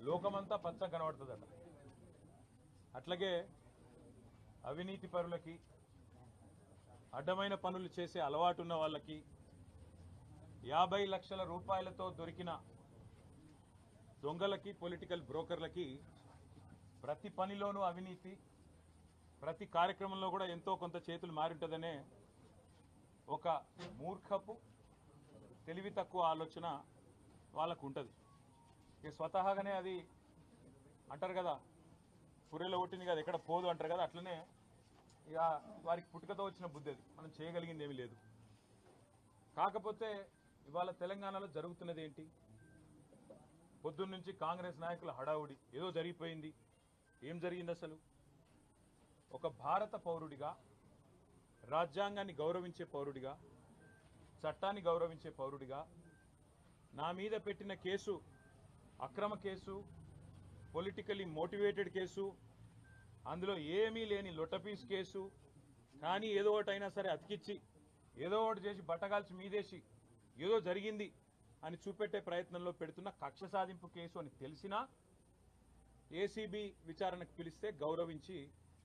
లోకమంతా పచ్చ కనబడుతుందట. అట్లాగే అవినీతి పరులకి, అడ్డమైన పనులు చేసే అలవాటున్న వాళ్ళకి 50 లక్షల రూపాయలతో దొరికిన దొంగలకి, పొలిటికల్ బ్రోకర్లకి ప్రతి పనిలోనూ అవినీతి, ప్రతి కార్యక్రమంలో కూడా ఎంతో కొంత చేతులు మారింటదనే ఒక మూర్ఖపు, తెలివి తక్కువ ఆలోచన వాళ్ళకు ఉంటుంది. ఇక స్వతహాగానే అది అంటారు కదా, పుర్రెలో కొట్టింది కదా ఎక్కడ పోదు అంటారు కదా, అట్లనే ఇక వారికి పుట్టుకతో వచ్చిన బుద్ధి అది. మనం చేయగలిగింది ఏమీ లేదు. కాకపోతే ఇవాళ తెలంగాణలో జరుగుతున్నది ఏంటి? పొద్దున్న నుంచి కాంగ్రెస్ నాయకుల హడావుడి, ఏదో జరిగిపోయింది. ఏం జరిగింది అసలు? ఒక భారత పౌరుడిగా, రాజ్యాంగాన్ని గౌరవించే పౌరుడిగా, చట్టాన్ని గౌరవించే పౌరుడిగా నా మీద పెట్టిన కేసు అక్రమ కేసు, పొలిటికలీ మోటివేటెడ్ కేసు, అందులో ఏమీ లేని లొట్టపీస్ కేసు. కానీ ఏదో ఒకటి అయినా సరే అతికిచ్చి, ఏదో ఒకటి చేసి బట్టగాల్చి మీదేసి ఏదో జరిగింది అని చూపెట్టే ప్రయత్నంలో పెడుతున్న కక్ష సాధింపు కేసు అని తెలిసినా ఏసీబీ విచారణకు పిలిస్తే గౌరవించి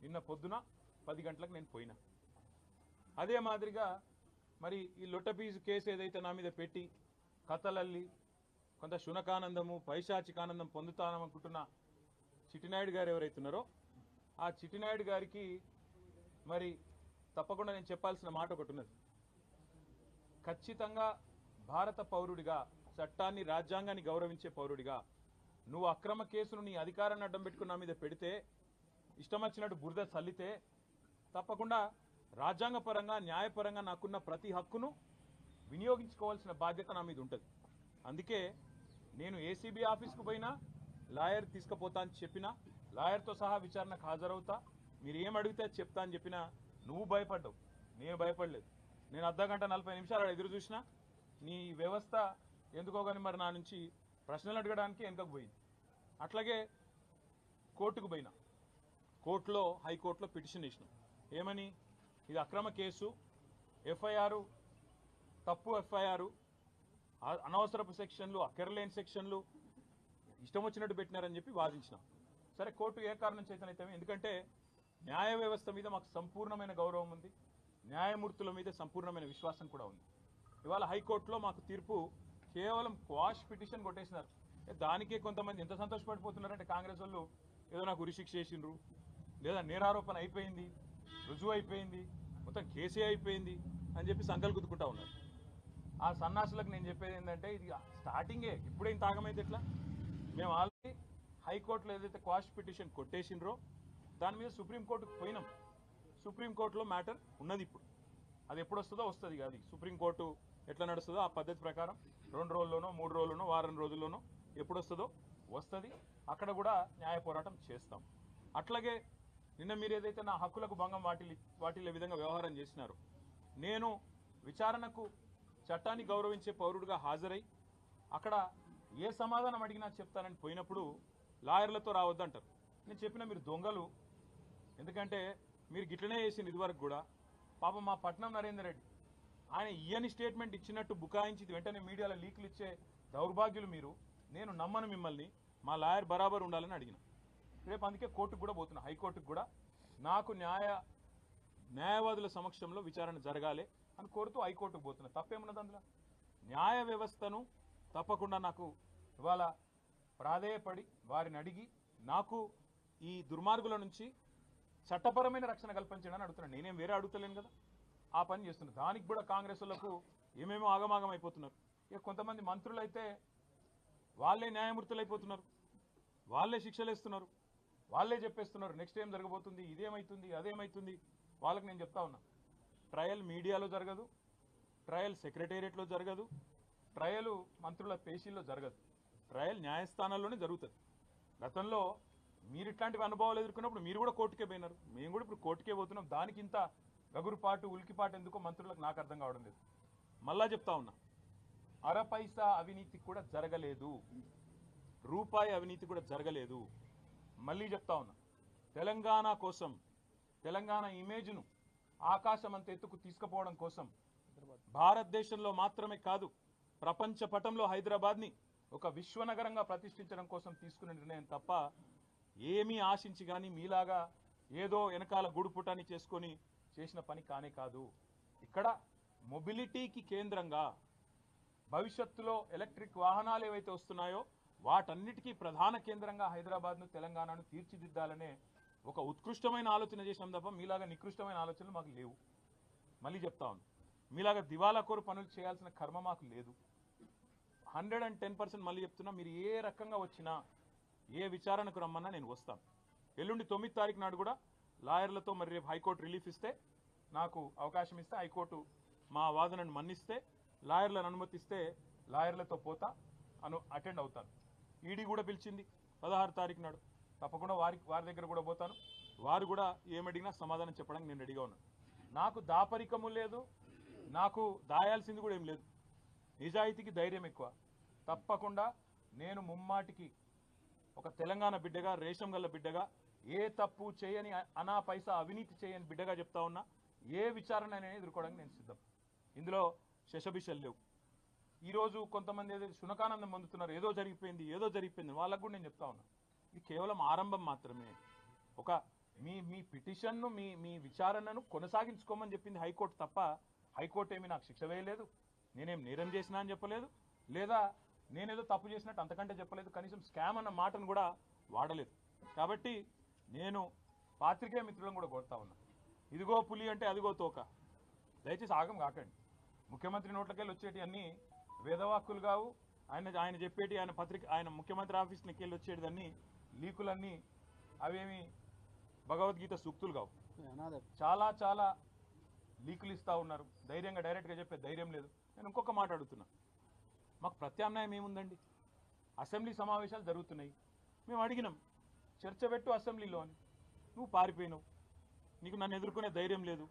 నిన్న పొద్దున 10 గంటలకు నేను పోయినా. అదే మాదిరిగా మరి ఈ లొట్టపీసు కేసు ఏదైతే నా మీద పెట్టి కథలల్లి కొంత శునకానందము, పైశాచికానందం పొందుతాననుకుంటున్న చిట్టినాయుడు గారు ఎవరైతున్నారో ఆ చిట్టినాయుడు గారికి మరి తప్పకుండా నేను చెప్పాల్సిన మాట ఒకటి ఉన్నది. ఖచ్చితంగా భారత పౌరుడిగా, చట్టాన్ని, రాజ్యాంగాన్ని గౌరవించే పౌరుడిగా నువ్వు అక్రమ కేసును నీ అధికారాన్ని అడ్డం పెట్టుకుని నా మీద పెడితే, ఇష్టం వచ్చినట్టు బురద చల్లితే, తప్పకుండా రాజ్యాంగపరంగా, న్యాయపరంగా నాకున్న ప్రతి హక్కును వినియోగించుకోవాల్సిన బాధ్యత నా మీద ఉంటుంది. అందుకే నేను ఏసీబీ ఆఫీస్కు పోయినా లాయర్ తీసుకుపోతా అని చెప్పినా, లాయర్తో సహా విచారణకు హాజరవుతా, మీరు ఏం అడిగితే చెప్తా అని చెప్పినా నువ్వు భయపడ్డావు, నేను భయపడలేదు. నేను అర్ధగంట 40 నిమిషాలు ఎదురు చూసినా నీ వ్యవస్థ ఎందుకో కానీ మరి నా నుంచి ప్రశ్నలు అడగడానికి వెనుకకు పోయింది. అట్లాగే కోర్టుకు పోయినా, కోర్టులో, హైకోర్టులో పిటిషన్ ఇచ్చినాం. ఏమని? ఇది అక్రమ కేసు, ఎఫ్ఐఆర్ తప్పు, ఎఫ్ఐఆర్ అనవసరపు సెక్షన్లు, అక్కర్లేని సెక్షన్లు ఇష్టం వచ్చినట్టు పెట్టినారని చెప్పి వాదించినాం. సరే, కోర్టు ఏ కారణం చేతనైతే, ఎందుకంటే న్యాయ వ్యవస్థ మీద మాకు సంపూర్ణమైన గౌరవం ఉంది, న్యాయమూర్తుల మీద సంపూర్ణమైన విశ్వాసం కూడా ఉంది. ఇవాళ హైకోర్టులో మాకు తీర్పు కేవలం క్వాష్ పిటిషన్ కొట్టేసినారు. దానికే కొంతమంది ఎంత సంతోషపడిపోతున్నారంటే, కాంగ్రెస్ వాళ్ళు ఏదో నాకు ఉరిశిక్ష చేసిండ్రు, లేదా నేరారోపణ అయిపోయింది, రుజువు అయిపోయింది, మొత్తం కేసే అయిపోయింది అని చెప్పి సంకలు గుద్దుకుంటా ఉన్నారు. ఆ సన్నాసులకు నేను చెప్పేది ఏంటంటే, ఇది స్టార్టింగే, ఇప్పుడేం తాగమైతే ఎట్లా? మేము ఆల్రెడీ హైకోర్టులో ఏదైతే క్వాష్ పిటిషన్ కొట్టేసిండ్రో దాని మీద సుప్రీంకోర్టుకు పోయినాం. సుప్రీంకోర్టులో మ్యాటర్ ఉన్నది. ఇప్పుడు అది ఎప్పుడు వస్తుందో వస్తుంది. అది సుప్రీంకోర్టు ఎట్లా నడుస్తుందో ఆ పద్ధతి ప్రకారం 2 రోజుల్లోనో, 3 రోజుల్లోనో, వారం రోజుల్లోనో ఎప్పుడు వస్తుందో వస్తుంది. అక్కడ కూడా న్యాయ పోరాటం చేస్తాం. అట్లాగే నిన్న మీరు ఏదైతే నా హక్కులకు భంగం వాటిల్లే విధంగా వ్యవహారం చేసినారో, నేను విచారణకు చట్టాన్ని గౌరవించే పౌరుడిగా హాజరై అక్కడ ఏ సమాధానం అడిగినా చెప్తానని పోయినప్పుడు లాయర్లతో రావద్దంటారు. నేను చెప్పిన మీరు దొంగలు, ఎందుకంటే మీరు గిట్లనే చేసింది ఇదివరకు కూడా. పాపం మా పట్నం నరేందర్ రెడ్డి ఆయన ఇయ్యని స్టేట్మెంట్ ఇచ్చినట్టు బుకాయించి వెంటనే మీడియాలో లీకులు ఇచ్చే దౌర్భాగ్యులు మీరు. నేను నమ్మను మిమ్మల్ని, మా లాయర్ బరాబర్ ఉండాలని అడిగిన. రేపు అందుకే కోర్టుకు కూడా పోతున్నా, హైకోర్టుకు కూడా. నాకు న్యాయవాదుల సమక్షంలో విచారణ జరగాలి అని కోరుతూ హైకోర్టుకు పోతున్నా. తప్పేమున్నది అందులో? న్యాయ వ్యవస్థను తప్పకుండా నాకు ఇవాళ ప్రాధేయపడి వారిని అడిగి నాకు ఈ దుర్మార్గుల నుంచి చట్టపరమైన రక్షణ కల్పించడానికి అడుగుతున్నాను. నేనేం వేరే అడుగుతలేను కదా, ఆ పని చేస్తున్నాను. దానికి కూడా కాంగ్రెస్ వాళ్ళకు ఏమేమో ఆగమాగం అయిపోతున్నారు. ఇక కొంతమంది మంత్రులు అయితే వాళ్ళే న్యాయమూర్తులు అయిపోతున్నారు, వాళ్ళే శిక్షలు వేస్తున్నారు, వాళ్ళే చెప్పేస్తున్నారు నెక్స్ట్ ఏం జరగబోతుంది, ఇదేమవుతుంది, అదేమవుతుంది. వాళ్ళకి నేను చెప్తా ఉన్నా, ట్రయల్ మీడియాలో జరగదు, ట్రయల్ సెక్రటేరియట్లో జరగదు, ట్రయల్ మంత్రుల పేషీల్లో జరగదు, ట్రయల్ న్యాయస్థానాల్లోనే జరుగుతుంది. గతంలో మీరు ఇట్లాంటివి అనుభవాలు ఎదుర్కొన్నప్పుడు మీరు కూడా కోర్టుకే పోయినారు, మేము కూడా ఇప్పుడు కోర్టుకే పోతున్నాం. దానికి ఇంత గగురుపాటు, ఉలికిపాటు ఎందుకో మంత్రులకు నాకు అర్థం కావడం లేదు. మళ్ళా చెప్తా ఉన్నా, అర పైసా అవినీతి కూడా జరగలేదు, రూపాయి అవినీతి కూడా జరగలేదు. మళ్ళీ చెప్తా ఉన్నా, తెలంగాణ కోసం, తెలంగాణ ఇమేజ్ను ఆకాశమంత ఎత్తుకు తీసుకుపోవడం కోసం భారతదేశంలో మాత్రమే కాదు, ప్రపంచ పటంలో హైదరాబాద్ని ఒక విశ్వనగరంగా ప్రతిష్ఠించడం కోసం తీసుకున్న నిర్ణయం తప్ప ఏమీ ఆశించి కానీ మీలాగా ఏదో వెనకాల గుడుపుటాన్ని చేసుకొని చేసిన పని కానే కాదు. ఇక్కడ మొబిలిటీకి కేంద్రంగా భవిష్యత్తులో ఎలక్ట్రిక్ వాహనాలు ఏవైతే వస్తున్నాయో వాటన్నిటికీ ప్రధాన కేంద్రంగా హైదరాబాద్ను తెలంగాణను తీర్చిదిద్దాలనే ఒక ఉత్కృష్టమైన ఆలోచన చేసినాం తప్ప మీలాగా నికృష్టమైన ఆలోచనలు మాకు లేవు. మళ్ళీ చెప్తా ఉన్నాను, మీలాగా దివాలాకోరు పనులు చేయాల్సిన కర్మ మాకు లేదు. 110% మళ్ళీ చెప్తున్నా, మీరు ఏ రకంగా వచ్చినా ఏ విచారణకు రమ్మన్నా నేను వస్తాను. ఎల్లుండి 9వ తారీఖు నాడు కూడా లాయర్లతో మరి రేపు హైకోర్టు రిలీఫ్ ఇస్తే, నాకు అవకాశం ఇస్తే, హైకోర్టు మా వాదనను మన్నిస్తే, లాయర్లను అనుమతిస్తే లాయర్లతో పోతా అటెండ్ అవుతాను. ఈడీ కూడా పిలిచింది 16వ తారీఖు నాడు, తప్పకుండా వారి దగ్గర కూడా పోతాను. వారు కూడా ఏమడిగినా సమాధానం చెప్పడానికి నేను రెడీగా ఉన్నాను. నాకు దాపరికము లేదు, నాకు దాయాల్సింది కూడా ఏం లేదు. నిజాయితీకి ధైర్యం ఎక్కువ. తప్పకుండా నేను ముమ్మాటికి ఒక తెలంగాణ బిడ్డగా, రేషం గల్ల బిడ్డగా, ఏ తప్పు చేయని అనా పైసా అవినీతి చేయని బిడ్డగా చెప్తా ఉన్నా, ఏ విచారణ అనేది ఎదుర్కోవడానికి నేను సిద్ధం. ఇందులో శశబిషలు లేవు. ఈరోజు కొంతమంది ఏదో శునకానందం పొందుతున్నారు, ఏదో జరిగిపోయింది వాళ్ళకు కూడా నేను చెప్తా ఉన్నా, ఇది కేవలం ఆరంభం మాత్రమే. ఒక మీ పిటిషన్ను మీ విచారణను కొనసాగించుకోమని చెప్పింది హైకోర్టు తప్ప హైకోర్టు ఏమీ నాకు శిక్ష వేయలేదు, నేనేం నేరం చేసినా అని చెప్పలేదు, లేదా నేనేదో తప్పు చేసినట్టు అంతకంటే చెప్పలేదు, కనీసం స్కామ్ అన్న మాటను కూడా వాడలేదు. కాబట్టి నేను పాత్రికేయ మిత్రులను కూడా కోరుతా ఉన్నా, ఇదిగో పులి అంటే అదిగో తోక, దయచేసి ఆగం కాకండి. ముఖ్యమంత్రి నోట్లకెళ్ళి వచ్చేటి అన్నీ వేదవాక్కులు కావు. ఆయన చెప్పేటి, ఆయన ముఖ్యమంత్రి ఆఫీస్కి వెళ్ళి వచ్చేటిదన్నీ లీకులన్నీ అవేమి భగవద్గీత సూక్తులు కావు. చాలా చాలా లీకులు ఇస్తూ ఉన్నారు. ధైర్యంగా డైరెక్ట్గా చెప్పే ధైర్యం లేదు. నేను ఇంకొక మాట అడుగుతున్నా, మాకు ప్రత్యామ్నాయం ఏముందండి? అసెంబ్లీ సమావేశాలు జరుగుతున్నాయి, మేము అడిగినాం చర్చ పెట్టు అసెంబ్లీలో అని, నువ్వు పారిపోయినావు, నీకు నన్ను ఎదుర్కొనే ధైర్యం లేదు.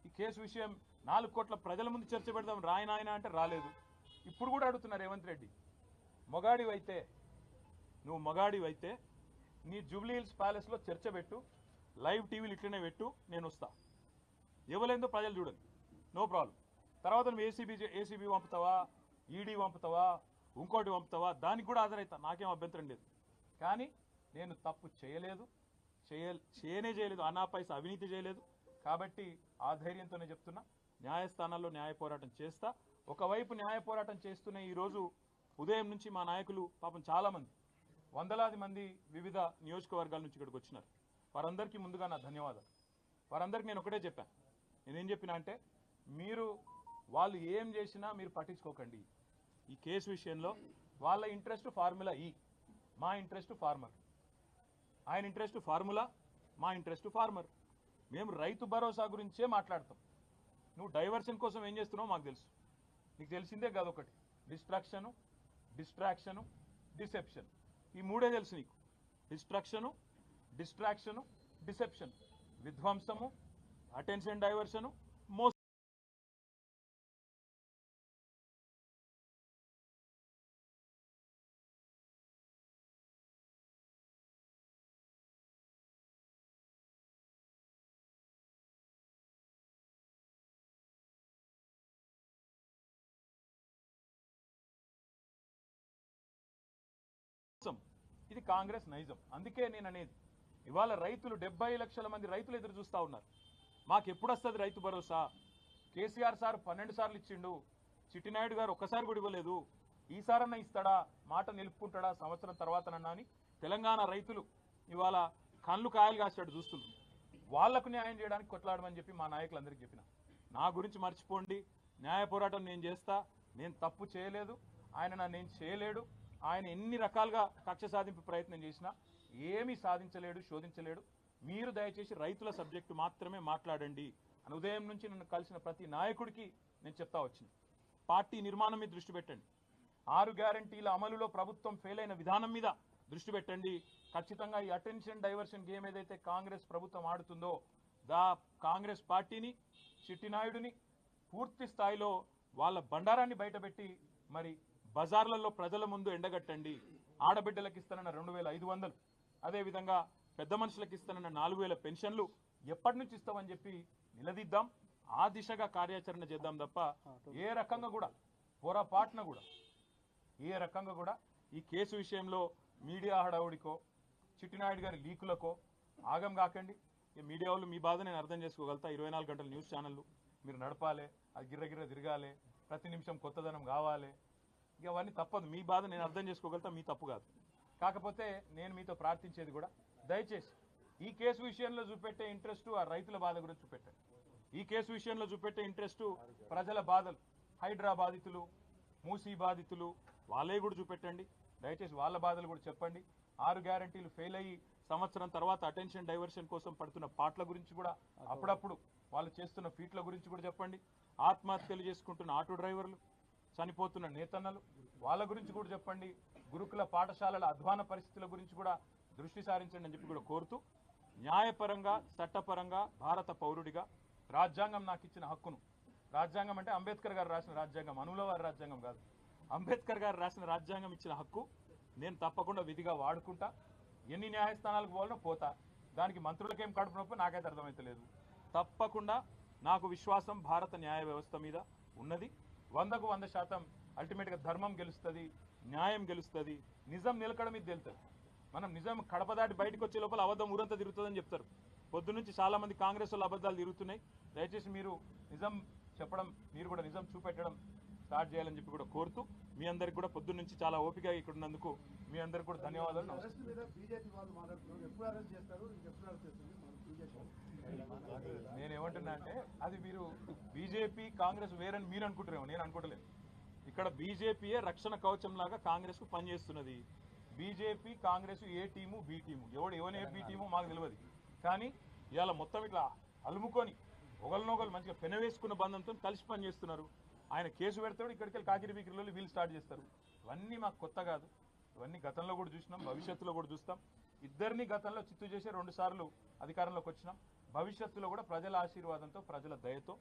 ఈ కేసు విషయం 4 కోట్ల ప్రజల ముందు చర్చ పెడదాం రాయనాయన అంటే రాలేదు. ఇప్పుడు కూడా అడుగుతున్నారు రేవంత్ రెడ్డి, నువ్వు మగాడివైతే నీ జూబ్లీ హిల్స్ ప్యాలెస్లో చర్చ పెట్టు, లైవ్ టీవీలు ఇట్లనే పెట్టు, నేను వస్తా. ఇవ్వలేదో ప్రజలు చూడండి, నో ప్రాబ్లం. తర్వాత నువ్వు ఏసీబీ పంపుతావా, ఈడీ పంపుతావా, ఇంకోటి పంపుతావా, దానికి కూడా హాజరవుతా, నాకేం అభ్యంతరం లేదు. కానీ నేను తప్పు చేయలేదు, అనా పైసా అవినీతి చేయలేదు. కాబట్టి ఆ ధైర్యంతోనే చెప్తున్నా, న్యాయస్థానాల్లో న్యాయ పోరాటం చేస్తా. ఒకవైపు న్యాయ పోరాటం చేస్తూనే ఈరోజు ఉదయం నుంచి మా నాయకులు పాపం చాలామంది, వందలాది మంది వివిధ నియోజకవర్గాల నుంచి ఇక్కడికి వచ్చినారు. వారందరికీ ముందుగా నా ధన్యవాదాలు. వారందరికీ నేను ఒకటే చెప్పాను, నేనేం చెప్పినా అంటే, వాళ్ళు ఏం చేసినా మీరు పట్టించుకోకండి. ఈ కేసు విషయంలో వాళ్ళ ఇంట్రెస్ట్ ఫార్ములా ఈ, మా ఇంట్రెస్ట్ ఫార్మర్. ఆయన ఇంట్రెస్ట్ ఫార్ములా, మా ఇంట్రెస్ట్ ఫార్మర్. మేము రైతు భరోసా గురించే మాట్లాడతాం. నువ్వు డైవర్షన్ కోసం ఏం చేస్తున్నావో మాకు తెలుసు. నీకు తెలిసిందే కాదు, ఒకటి డిస్ట్రాక్షను, డిసెప్షన్. ఈ మూడే తెలుసు నీకు. డిస్ట్రాక్షను, డిసెప్షన్, విధ్వంసము, అటెన్షన్ డైవర్షను, మోసం. ఇది కాంగ్రెస్ నైజం. అందుకే నేను అనేది, ఇవాళ రైతులు 70 లక్షల మంది రైతులు ఎదురు చూస్తూ ఉన్నారు. మాకు ఎప్పుడు వస్తుంది రైతు భరోసా? కేసీఆర్ సార్ 12 సార్లు ఇచ్చిండు, చిట్టినాయుడు గారు ఒక్కసారి కూడా ఇవ్వలేదు, ఈసారన్నా ఇస్తాడా, మాట నిలుపుకుంటాడా సంవత్సరం తర్వాతనన్నా అని తెలంగాణ రైతులు ఇవాళ కళ్ళు కాయలు కాసాడు చూస్తున్నారు. వాళ్లకు న్యాయం చేయడానికి కొట్లాడమని చెప్పి మా నాయకులందరికీ చెప్పిన. నా గురించి మర్చిపోండి, న్యాయ పోరాటం నేను చేస్తా, నేను తప్పు చేయలేదు, ఆయన నన్ను చేయలేడు. ఆయన ఎన్ని రకాలుగా కక్ష సాధింపు ప్రయత్నం చేసినా ఏమీ సాధించలేడు, శోధించలేడు. మీరు దయచేసి రైతుల సబ్జెక్టు మాత్రమే మాట్లాడండి అని ఉదయం నుంచి నన్ను కలిసిన ప్రతి నాయకుడికి నేను చెప్తా వచ్చింది. పార్టీ నిర్మాణం మీద దృష్టి పెట్టండి, 6 గ్యారంటీల అమలులో ప్రభుత్వం ఫెయిల్ అయిన విధానం మీద దృష్టి పెట్టండి. ఖచ్చితంగా ఈ అటెన్షన్ డైవర్షన్ గేమ్ ఏదైతే కాంగ్రెస్ ప్రభుత్వం ఆడుతుందో, కాంగ్రెస్ పార్టీని, చిట్టినాయుడిని పూర్తి స్థాయిలో వాళ్ళ బండారాన్ని బయటపెట్టి మరి బజార్లలో ప్రజల ముందు ఎండగట్టండి. ఆడబిడ్డలకు ఇస్తానన్న 2500, అదేవిధంగా పెద్ద మనుషులకు ఇస్తానన్న 4000 పెన్షన్లు ఎప్పటి నుంచి ఇస్తామని చెప్పి నిలదీద్దాం. ఆ దిశగా కార్యాచరణ చేద్దాం తప్ప ఏ రకంగా కూడా పొరపాటున కూడా ఈ కేసు విషయంలో మీడియా హడావుడికో చిట్టినాయుడు గారి లీకులకో ఆగం కాకండి. ఈ మీడియా వాళ్ళు మీ బాధ నేను అర్థం చేసుకోగలుగుతా. 24 గంటల న్యూస్ ఛానళ్ళు మీరు నడపాలి, అది గిర్రగిర్ర తిరగాలి, ప్రతి నిమిషం కొత్తదనం కావాలి. ఇక అవన్నీ తప్పదు. మీ బాధ నేను అర్థం చేసుకోగలుగుతా, మీ తప్పు కాదు. కాకపోతే నేను మీతో ప్రార్థించేది కూడా దయచేసి ఈ కేసు విషయంలో చూపెట్టే ఇంట్రెస్ట్ ఆ రైతుల బాధ గురించి చూపెట్టండి. ఈ కేసు విషయంలో చూపెట్టే ఇంట్రెస్ట్ ప్రజల బాధలు, హైడ్రా బాధితులు, మూసీ బాధితులు, వాళ్ళే కూడా చూపెట్టండి. దయచేసి వాళ్ళ బాధలు కూడా చెప్పండి. 6 గ్యారంటీలు ఫెయిల్ అయ్యి సంవత్సరం తర్వాత అటెన్షన్ డైవర్షన్ కోసం పడుతున్న పాటల గురించి కూడా అప్పుడప్పుడు వాళ్ళు చేస్తున్న ఫీట్ల గురించి కూడా చెప్పండి. ఆత్మహత్యలు చేసుకుంటున్న ఆటో డ్రైవర్లు, చనిపోతున్న నేతన్నలు, వాళ్ళ గురించి కూడా చెప్పండి. గురుకుల పాఠశాలల అధ్వాన పరిస్థితుల గురించి కూడా దృష్టి సారించండి అని చెప్పి కూడా కోరుతూ, న్యాయపరంగా చట్టపరంగా భారత పౌరుడిగా రాజ్యాంగం నాకు ఇచ్చిన హక్కును, రాజ్యాంగం అంటే అంబేద్కర్ గారు రాసిన రాజ్యాంగం, అనుల వారి రాజ్యాంగం కాదు, అంబేద్కర్ గారు రాసిన రాజ్యాంగం ఇచ్చిన హక్కు నేను తప్పకుండా విధిగా వాడుకుంటా. ఎన్ని న్యాయస్థానాలకు పోవాలనో పోతా. దానికి మంత్రులకేం కడుపు నొప్పి నాకైతే అర్థమైతలేదు. తప్పకుండా నాకు విశ్వాసం భారత న్యాయ వ్యవస్థ మీద ఉన్నది. 100కు 100% అల్టిమేట్గా ధర్మం గెలుస్తుంది, న్యాయం గెలుస్తుంది, నిజం నిలకడ మీద తెలుస్తుంది. మనం నిజం కడప దాటి బయటకు వచ్చే లోపల అబద్ధం ఊరంతా తిరుగుతుందని చెప్తారు. పొద్దునుంచి చాలా మంది కాంగ్రెస్ వాళ్ళు అబద్ధాలు తిరుగుతున్నాయి. దయచేసి మీరు నిజం చెప్పడం, మీరు కూడా నిజం చూపెట్టడం స్టార్ట్ చేయాలని చెప్పి కూడా కోరుతూ, మీ అందరికి కూడా పొద్దున్న నుంచి చాలా ఓపికగా ఇక్కడ ఉన్నందుకు మీ అందరికి కూడా ధన్యవాదాలు. నేనేమంటున్నా అంటే అది మీరు బీజేపీ కాంగ్రెస్ వేరని మీరు అనుకుంటారేమో, నేను అనుకోవట్లేదు. ఇక్కడ బీజేపీయే రక్షణ కవచం లాగా కాంగ్రెస్ కు పనిచేస్తున్నది. బీజేపీ కాంగ్రెస్ ఏ టీము బి టీము, ఎవరు ఏ బి టీము మాకు తెలియదు. కానీ ఇవాళ మొత్తం ఇట్లా అలుముకొని ఒకరినొకరు మంచిగా పెనవేసుకున్న బంధంతో కలిసి పనిచేస్తున్నారు. ఆయన కేసు పెడతాడు, ఇక్కడికి వెళ్ళి కాకిరి బీకిరిలో వీళ్ళు స్టార్ట్ చేస్తారు. ఇవన్నీ మాకు కొత్త కాదు. ఇవన్నీ గతంలో కూడా చూసినాం, భవిష్యత్తులో కూడా చూస్తాం. ఇద్దరిని గతంలో చిత్తు చేసే 2 సార్లు అధికారంలోకి వచ్చినాం. భవిష్యత్తులో కూడా ప్రజల ఆశీర్వాదంతో, ప్రజల దయతో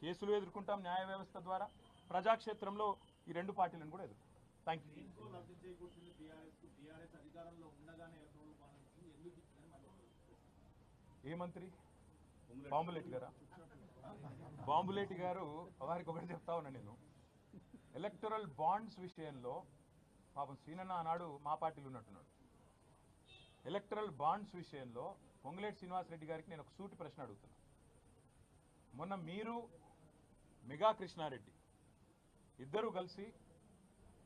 కేసులు ఎదుర్కొంటాం. న్యాయ వ్యవస్థ ద్వారా ప్రజాక్షేత్రంలో ఈ 2 పార్టీలను కూడా ఎదుర్కొంటాం. Thank you. ఏ మంత్రి? బాంబులేటి గారా? బాంబులేటి గారు వారికి ఒకటి చెప్తా ఉన్నా నేను. ఎలక్టరల్ బాండ్స్ విషయంలో పాపం శ్రీనన్న ఆనాడు మా పార్టీలో ఉన్నట్టున్నాడు. ఎలక్టరల్ బాండ్స్ విషయంలో పొంగులేటి శ్రీనివాసరెడ్డి గారికి నేను ఒక సూటి ప్రశ్న అడుగుతున్నా. మొన్న మీరు మెగా కృష్ణారెడ్డి ఇద్దరు కలిసి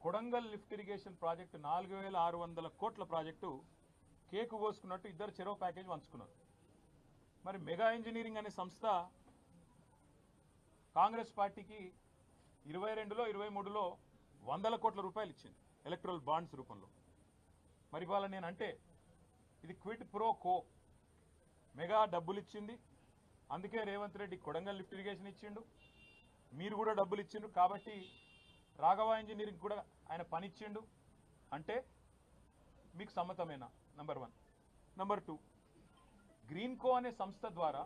కొడంగల్ లిఫ్ట్ ఇరిగేషన్ ప్రాజెక్టు 4600 కోట్ల ప్రాజెక్టు కేకు కోసుకున్నట్టు ఇద్దరు చెరో ప్యాకేజ్ పంచుకున్నారు. మరి మెగా ఇంజనీరింగ్ అనే సంస్థ కాంగ్రెస్ పార్టీకి 22లో 23లో 100 కోట్ల రూపాయలు ఇచ్చింది ఎలక్ట్రల్ బాండ్స్ రూపంలో. మరి ఇవాళ నేను అంటే ఇది క్విడ్ ప్రో కో. మెగా డబ్బులు ఇచ్చింది, అందుకే రేవంత్ రెడ్డి కొడంగల్ లిఫ్ట్ ఇరిగేషన్ ఇచ్చిండు, మీరు కూడా డబ్బులు ఇచ్చిండు, కాబట్టి రాఘవ ఇంజనీరింగ్ కూడా ఆయన పని ఇచ్చిండు అంటే మీకు సమ్మతమేనా? నంబర్ 1. నంబర్ 2, గ్రీన్కో అనే సంస్థ ద్వారా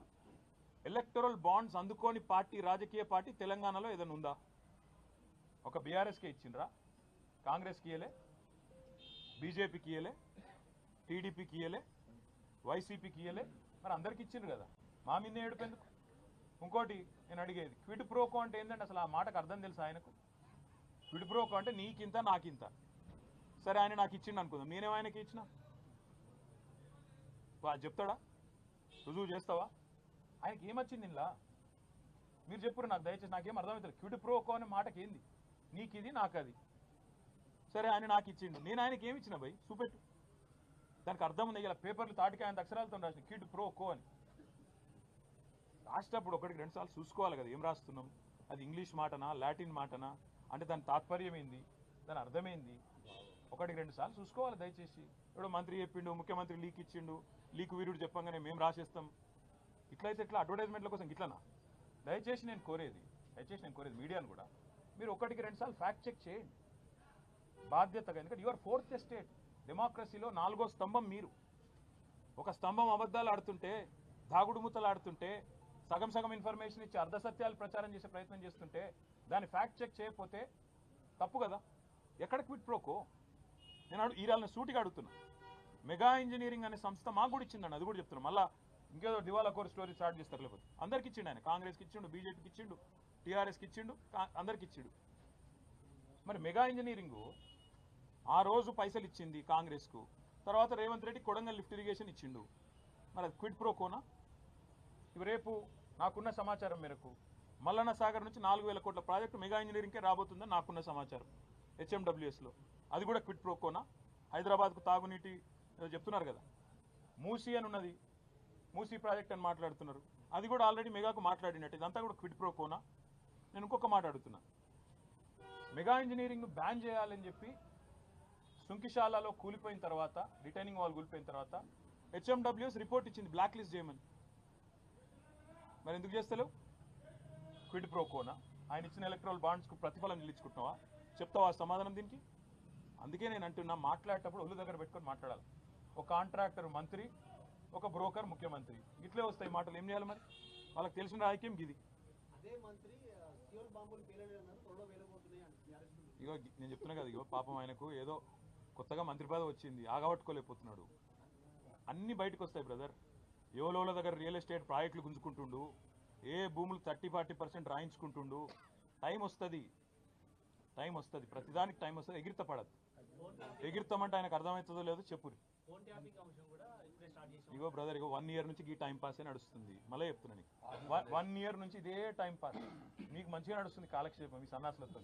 ఎలక్టరల్ బాండ్స్ అందుకోని పార్టీ, రాజకీయ పార్టీ తెలంగాణలో ఏదైనా ఉందా? ఒక బీఆర్ఎస్కే ఇచ్చిండ్రా? కాంగ్రెస్కి ఇయ్యలే, బీజేపీకి ఇయ్యలే, టీడీపీకి ఇయ్యలే, వైసీపీకి ఇయ్యలే, మరి అందరికి ఇచ్చిండ్రు కదా. మా మీద ఏడుపెందుకు? ఇంకోటి నేను అడిగేది, క్విడ్ ప్రోకో అంటే ఏంటంటే అసలు ఆ మాటకు అర్థం తెలుసు ఆయనకు? క్విడ్ ప్రోకో అంటే నీకింత నాకింత. సరే ఆయన నాకు ఇచ్చిండు అనుకుందాం, నేనేమో ఆయనకి ఇచ్చిన? చెప్తాడా? రుజువు చేస్తావా? ఆయనకి ఏమొచ్చింది ఇలా? మీరు చెప్పురు నాకు, దయచేసి నాకేం అర్థమవుతుంది. క్విడ్ ప్రోకో అనే మాటకి ఏంది? నీకు ఇది నాకు అది. సరే ఆయన నాకు ఇచ్చిండు, నేను ఆయనకి ఏమి ఇచ్చిన భయ్ చూపెట్టు. దానికి అర్థం ఉంది. ఇలా పేపర్లు తాటికి ఆయన అక్షరాలతో రాసిన క్విడ్ ప్రోకో అని. రాసేటప్పుడు 1-2 సార్లు చూసుకోవాలి కదా ఏం రాస్తున్నాం, అది ఇంగ్లీష్ మాటనా లాటిన్ మాటనా, అంటే దాని తాత్పర్యం ఏంది, దాని అర్థమైంది, 1-2 సార్లు చూసుకోవాలి దయచేసి. ఇప్పుడు మంత్రి చెప్పిండు, ముఖ్యమంత్రి లీక్ ఇచ్చిండు, లీక్ వీరుడు చెప్పంగానే మేము రాసేస్తాం. ఇట్లయితే ఇట్లా అడ్వర్టైజ్మెంట్ల కోసం ఇట్లనా? దయచేసి నేను కోరేది మీడియాను కూడా మీరు 1-2 సార్లు ఫ్యాక్ట్ చెక్ చేయండి బాధ్యతగా. ఎందుకంటే యువర్ 4th ఎస్టేట్, డెమోక్రసీలో 4వ స్తంభం మీరు. ఒక స్తంభం అబద్ధాలు ఆడుతుంటే, దాగుడు ముత్తలు ఆడుతుంటే, సగం సగం ఇన్ఫర్మేషన్ ఇచ్చి అర్ధసత్యాలు ప్రచారం చేసే ప్రయత్నం చేస్తుంటే దాన్ని ఫ్యాక్ట్ చెక్ చేయకపోతే తప్పు కదా. ఎక్కడ క్విడ్ ప్రోకో? నేను ఈరాలని సూటిగా అడుగుతున్నా. మెగా ఇంజనీరింగ్ అనే సంస్థ మాకు కూడా ఇచ్చిందండి, అది కూడా చెప్తున్నాను. మళ్ళీ ఇంకేదో దివాలా కోర్ స్టోరీ స్టార్ట్ చేస్తారు. లేకపోతే అందరికి ఇచ్చిండు ఆయన. కాంగ్రెస్కి ఇచ్చిండు, బీజేపీకి ఇచ్చిండు, టీఆర్ఎస్కి ఇచ్చిండు, అందరికి ఇచ్చిండు. మరి మెగా ఇంజనీరింగ్ ఆ రోజు పైసలు ఇచ్చింది కాంగ్రెస్కు, తర్వాత రేవంత్ రెడ్డి కొడంగల్ లిఫ్ట్ ఇరిగేషన్ ఇచ్చిండు. మరి అది క్విడ్ ప్రో కోనా? ఇవి రేపు నాకున్న సమాచారం మేరకు మల్లన్న సాగర్ నుంచి 4,000 కోట్ల ప్రాజెక్టు మెగా ఇంజనీరింగ్కే రాబోతుందని నాకున్న సమాచారం హెచ్ఎండబ్ల్యూఎస్లో. అది కూడా క్విడ్ ప్రో కోనా? హైదరాబాద్కు తాగునీటి ఏదో చెప్తున్నారు కదా, మూసీ అని ఉన్నది, మూసీ ప్రాజెక్ట్ అని మాట్లాడుతున్నారు, అది కూడా ఆల్రెడీ మెగాకు మాట్లాడినట్టు. ఇదంతా కూడా క్విడ్ ప్రో కోనా? నేను ఇంకొక మాట అడుగుతున్నా, మెగా ఇంజనీరింగ్ను బ్యాన్ చేయాలని చెప్పి సుంకిశాలలో కూలిపోయిన తర్వాత, రిటైనింగ్ వాల్ కూలిపోయిన తర్వాత హెచ్ఎండబ్ల్యూఎస్ రిపోర్ట్ ఇచ్చింది బ్లాక్ లిస్ట్ చేయమని. మరి ఎందుకు చేస్తలేవు? Quid pro Kona? ఆయన ఇచ్చిన ఎలక్ట్రల్ బాండ్స్కు ప్రతిఫలం నిలుచుకుంటున్నావా? చెప్తావా సమాధానం దీనికి? అందుకే నేను అంటున్నా, మాట్లాడేటప్పుడు ఒళ్ళు దగ్గర పెట్టుకొని మాట్లాడాలి. ఒక కాంట్రాక్టర్ మంత్రి, ఒక బ్రోకర్ ముఖ్యమంత్రి, ఇట్లే వస్తాయి మాటలు. ఏం చేయాలి మరి? వాళ్ళకి తెలిసిన రాజకీయం గిది. ఇగో నేను చెప్తున్నా కదా, ఇగో పాపం ఆయనకు ఏదో కొత్తగా మంత్రి పదవి వచ్చింది, ఆగబట్టుకోలేకపోతున్నాడు. అన్నీ బయటకు వస్తాయి బ్రదర్. ఎవలోల దగ్గర రియల్ ఎస్టేట్ ప్రాజెక్టులు గుంజుకుంటుండు, ఏ భూములు 30-40% రాయించుకుంటుండు. టైం వస్తుంది, ప్రతిదానికి టైం వస్తుంది. ఎగిరిత పడదు. ఎగిరితామంటే ఆయనకు అర్థమవుతుందో లేదో చెప్పురి. ఇగో బ్రదర్, ఇగో 1 ఇయర్ నుంచి ఈ టైం పాసే నడుస్తుంది. మళ్ళీ చెప్తున్నా నీకు, 1 ఇయర్ నుంచి ఇదే టైం పాస్. మీకు మంచిగా నడుస్తుంది కాలక్షేపం మీ సన్నాసులతో.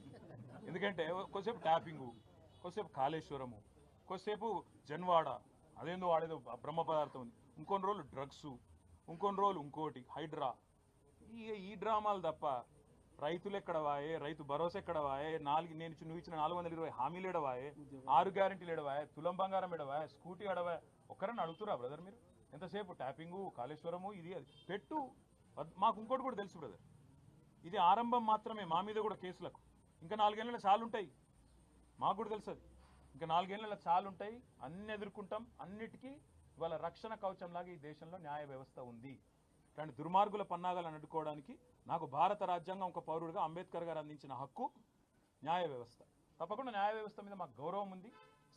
ఎందుకంటే కొద్దిసేపు ట్యాపింగు, కొద్దిసేపు కాళేశ్వరము, కొద్దిసేపు జన్వాడ, అదేందో వాడేదో బ్రహ్మ పదార్థం ఉంది, ఇంకొన్ని రోజులు డ్రగ్స్, ఇంకొన్ని రోజులు ఇంకోటి హైడ్రా. ఈ డ్రామాలు తప్ప రైతులు ఎక్కడ వాయే, రైతు భరోసా ఎక్కడ వాయే, నువ్వు ఇచ్చిన 420 హామీలు ఎడవాయే, 6 గ్యారెంటీలు ఎడవాయే, తులం బంగారం ఎడవాయే, స్కూటీ ఎడవాయే, ఒక్కరన్నా అడుగుతురా బ్రదర్ మీరు? ఎంతసేపు ట్యాపింగు, కాళేశ్వరము, ఇది అది పెట్టు. మాకు ఇంకోటి కూడా తెలుసు బ్రదర్, ఇది ఆరంభం మాత్రమే. మా మీద కూడా కేసులకు ఇంకా 4 ఏళ్ళ చాలుంటాయి. మాకు కూడా తెలుసు అది. ఇంకా 4 ఏళ్ళ చాలుంటాయి. అన్ని ఎదుర్కొంటాం. అన్నిటికీ ఇవాళ రక్షణ కవచంలాగా ఈ దేశంలో న్యాయ వ్యవస్థ ఉంది. ఇలాంటి దుర్మార్గుల పన్నాగాలను అడ్డుకోవడానికి నాకు భారత రాజ్యాంగం ఒక పౌరుడిగా అంబేద్కర్ గారు అందించిన హక్కు న్యాయ వ్యవస్థ. తప్పకుండా న్యాయ వ్యవస్థ మీద మాకు గౌరవం ఉంది,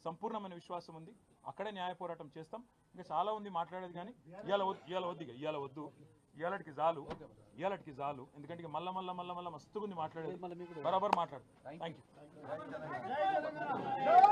సంపూర్ణమైన విశ్వాసం ఉంది. అక్కడే న్యాయ పోరాటం చేస్తాం. ఇంకా చాలా ఉంది మాట్లాడేది, కానీ ఇవాళ వద్దు. ఇవాళకి చాలు. ఎందుకంటే ఇక మళ్ళా మస్తుగా ఉంది మాట్లాడేది. బరాబర్ మాట్లాడు. Thank you.